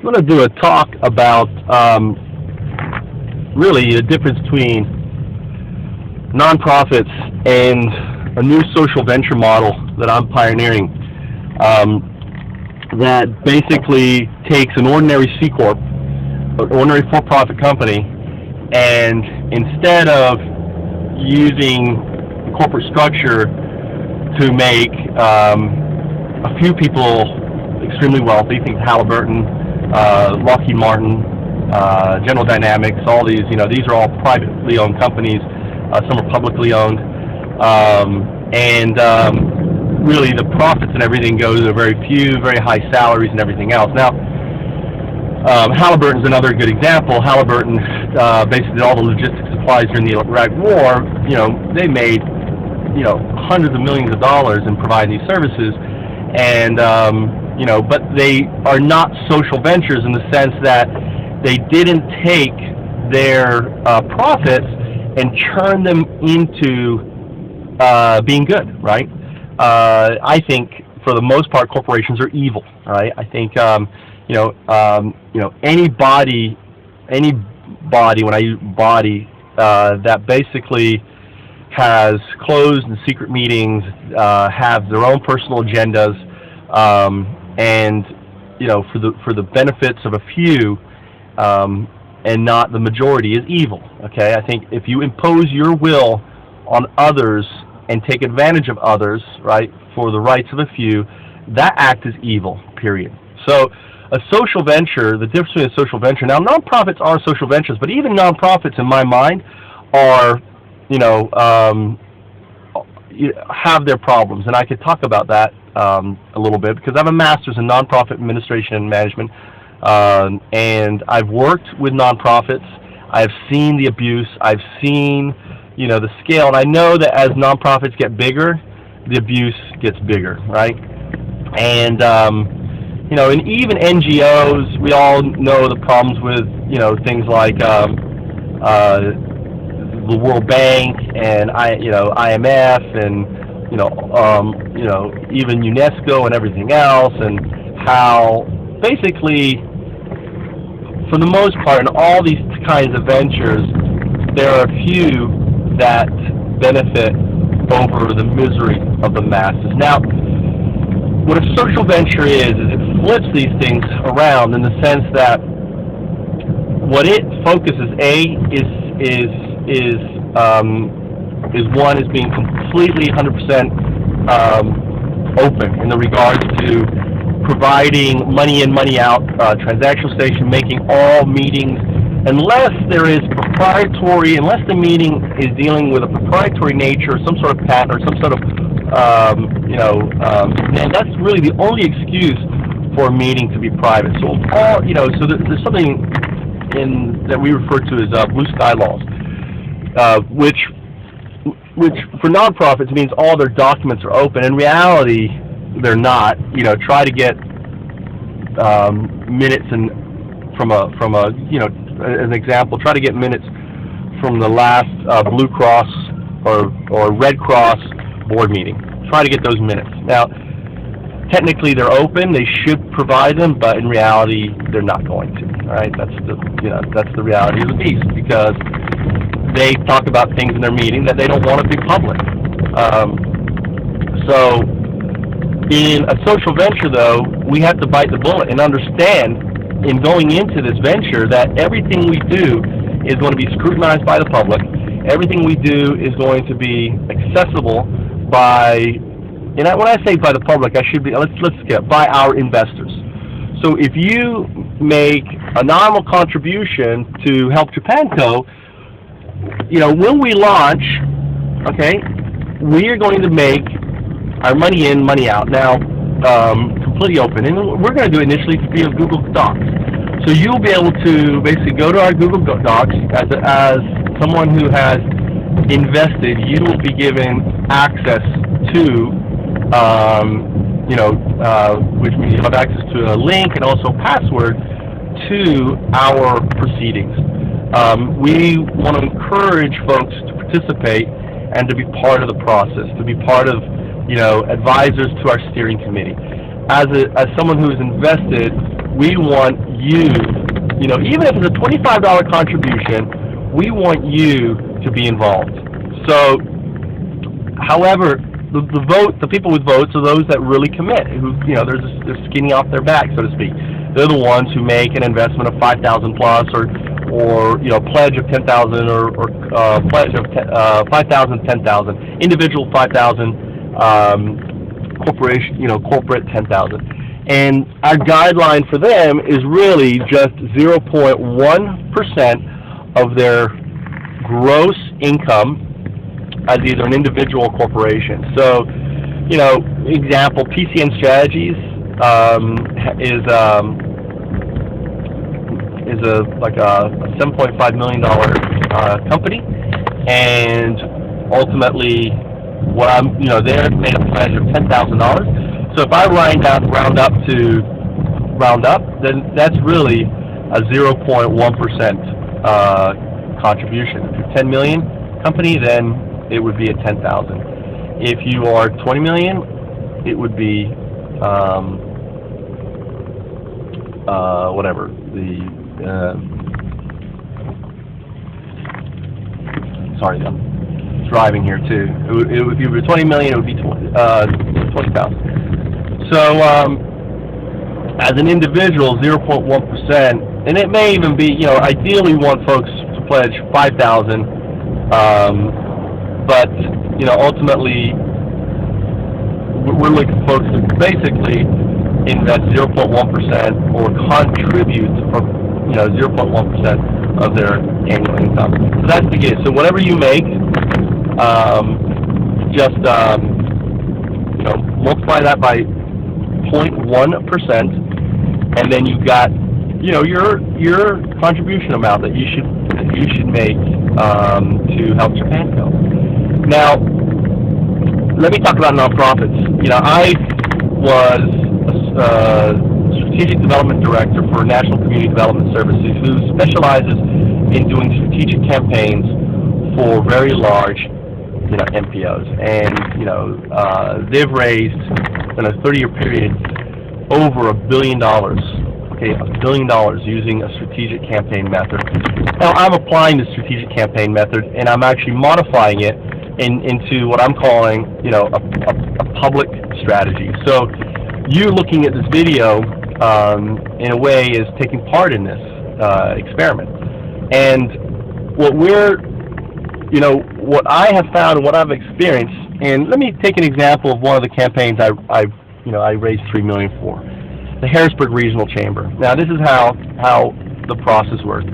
I'm going to do a talk about really the difference between nonprofits and a new social venture model that I'm pioneering that basically takes an ordinary C Corp, an ordinary for-profit company, and instead of using corporate structure to make a few people extremely wealthy, think Halliburton, Lockheed Martin, General Dynamics, all these, these are all privately owned companies. Some are publicly owned, and really the profits and everything go to very few, very high salaries and everything else. Now, Halliburton's another good example. Halliburton basically did all the logistics supplies during the Iraq War. They made hundreds of millions of dollars in providing these services, and but they are not social ventures in the sense that they didn't take their profits and churn them into being good, right? I think for the most part corporations are evil, right? I think anybody when I use body that basically has closed and secret meetings, have their own personal agendas, and for the benefits of a few, and not the majority, is evil. Okay, I think if you impose your will on others and take advantage of others, right, for the rights of a few, that act is evil. Period. So, a social venture, the difference between a social venture. Now, nonprofits are social ventures, but even nonprofits, in my mind, are have their problems, and I could talk about that a little bit because I have a master's in nonprofit administration and management, and I've worked with nonprofits. I've seen the abuse. I've seen the scale, and I know that as nonprofits get bigger, the abuse gets bigger, right? And and even NGOs, we all know the problems with things like the World Bank and IMF and even UNESCO and everything else, and how basically for the most part in all these kinds of ventures there are a few that benefit over the misery of the masses. Now, what a social venture is it flips these things around in the sense that what it focuses is being completely 100% open in the regards to providing money in, money out, transactional station, making all meetings, unless there is unless the meeting is dealing with a proprietary nature, some sort of patent or some sort of, and that's really the only excuse for a meeting to be private. So all, so there's something that we refer to as blue sky laws, which for nonprofits means all their documents are open. In reality, they're not. Try to get minutes from an example. Try to get minutes from the last Blue Cross or Red Cross board meeting. Try to get those minutes. Now, technically they're open. They should provide them, but in reality, they're not going to. All right, that's the reality of the beast, because they talk about things in their meeting that they don't want to be public. So in a social venture, though, we have to bite the bullet and understand in going into this venture that everything we do is going to be scrutinized by the public. Everything we do is going to be accessible by, when I say by the public, I should be, let's skip, by our investors. So if you make a nominal contribution to Help Japan Co., when we launch, okay, we are going to make our money in, money out. Now, completely open, and we're going to do it initially via Google Docs. So you'll be able to basically go to our Google Docs as someone who has invested. You will be given access to, which means you have access to a link and also a password to our proceedings. We want to encourage folks to participate and to be part of the process, to be part of, advisors to our steering committee. As someone who has invested we want you, even if it's a $25 contribution, we want you to be involved. So, however, the people with votes are those that really commit, who, they're skinny off their back, so to speak. They're the ones who make an investment of 5,000 plus, or pledge of 10,000, or pledge of 5,000, 10,000, individual 5,000, corporation, corporate 10,000. And our guideline for them is really just 0.1% of their gross income as either an individual or corporation. So, example, PCN Strategies is like a $7.5 million company, and ultimately, they're made a pledge of $10,000. So if I round up, then that's really a 0.1% contribution. If you're 10 million company, then it would be at 10,000. If you are 20 million, it would be whatever sorry, I'm driving here too. If you were 20 million, it would be 20,000. So as an individual, 0.1%, and it may even be, ideally we want folks to pledge 5,000, but ultimately we're looking for folks to basically invest 0.1% or contribute from 0.1% of their annual income. So that's the gist. So whatever you make, just multiply that by 0.1%, and then you've got your contribution amount that you should make to help Japan Go. Now, let me talk about nonprofits. I was Strategic Development Director for National Community Development Services, who specializes in doing strategic campaigns for very large, MPOs, and they've raised in a 30-year period over $1 billion. Okay, $1 billion using a strategic campaign method. Now I'm applying the strategic campaign method, and I'm actually modifying it into what I'm calling, a public strategy. So you looking at this video, in a way, is taking part in this experiment. And what what I have found and what I've experienced, and let me take an example of one of the campaigns I raised $3 million for, the Harrisburg Regional Chamber. Now this is how the process works.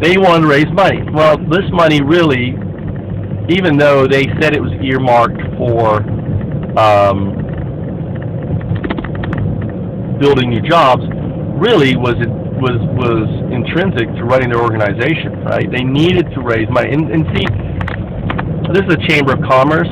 They wanted to raise money. Well, this money really, even though they said it was earmarked for building new jobs, really was intrinsic to running their organization, right? They needed to raise money. And see, this is a Chamber of Commerce.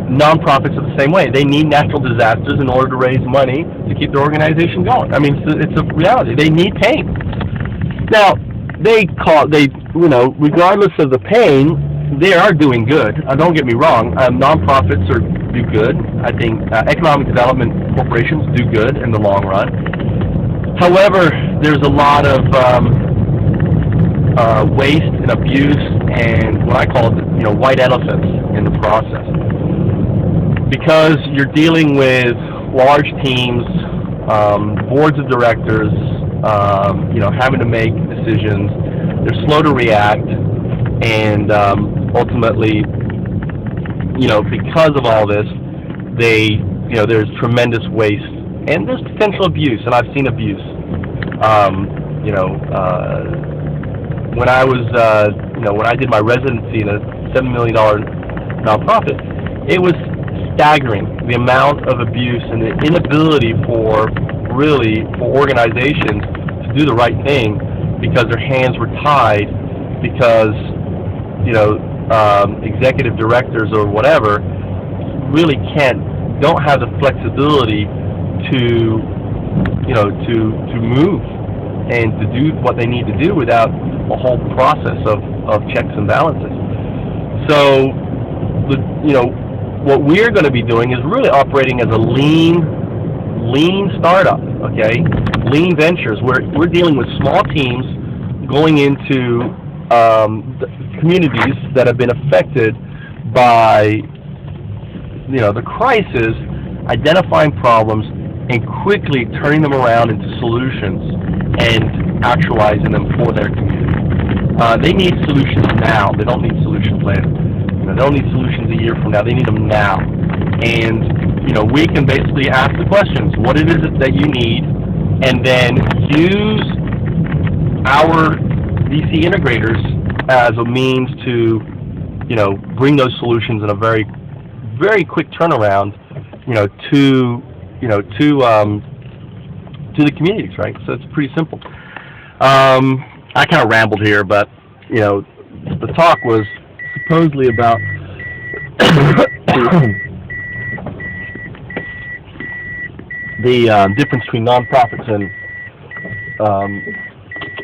Nonprofits are the same way. They need natural disasters in order to raise money to keep their organization going. I mean, it's a reality. They need pain. Now, regardless of the pain, they are doing good. Don't get me wrong. Nonprofits do good. I think economic development corporations do good in the long run. However, there's a lot of waste and abuse and what I call white elephants in the process. Because you're dealing with large teams, boards of directors, having to make decisions. They're slow to react, and ultimately, because of all this, there's tremendous waste and there's potential abuse, and I've seen abuse. When I was, when I did my residency in a $7 million nonprofit, it was staggering the amount of abuse and the inability for organizations to do the right thing because their hands were tied because executive directors or whatever really don't have the flexibility to move and to do what they need to do without a whole process of checks and balances. So what we're going to be doing is really operating as a lean startup, okay? Lean ventures. We're dealing with small teams going into the communities that have been affected by the crisis, identifying problems and quickly turning them around into solutions and actualizing them for their community. They need solutions now. They don't need solutions later. They don't need solutions a year from now. They need them now. And we can basically ask the questions: what it is that you need, and then use our VC integrators as a means to bring those solutions in a very, very quick turnaround to the communities, right? So it's pretty simple. I kind of rambled here, but the talk was supposedly about the difference between nonprofits and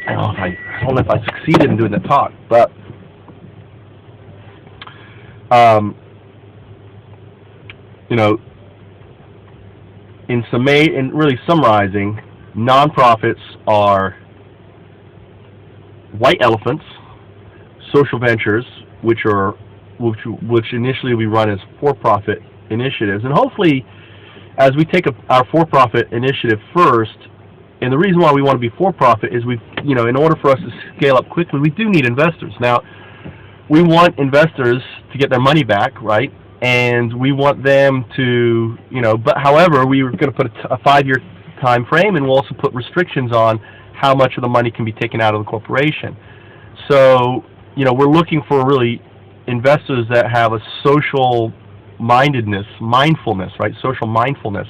I don't know if I succeeded in doing the talk, but in really summarizing, nonprofits are white elephants, social ventures, which initially we run as for-profit initiatives, and hopefully, as we take our for-profit initiative first, and the reason why we want to be for-profit is in order for us to scale up quickly, we do need investors. Now, we want investors to get their money back, right? And we want them to, but however, we were going to put a 5-year time frame, and we'll also put restrictions on how much of the money can be taken out of the corporation. So, we're looking for really investors that have a social mindfulness, right? Social mindfulness,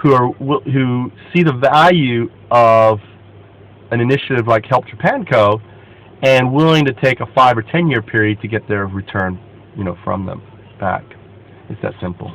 who see the value of an initiative like Help Japan Co. and willing to take a 5 or 10 year period to get their return, from them back. It's that simple.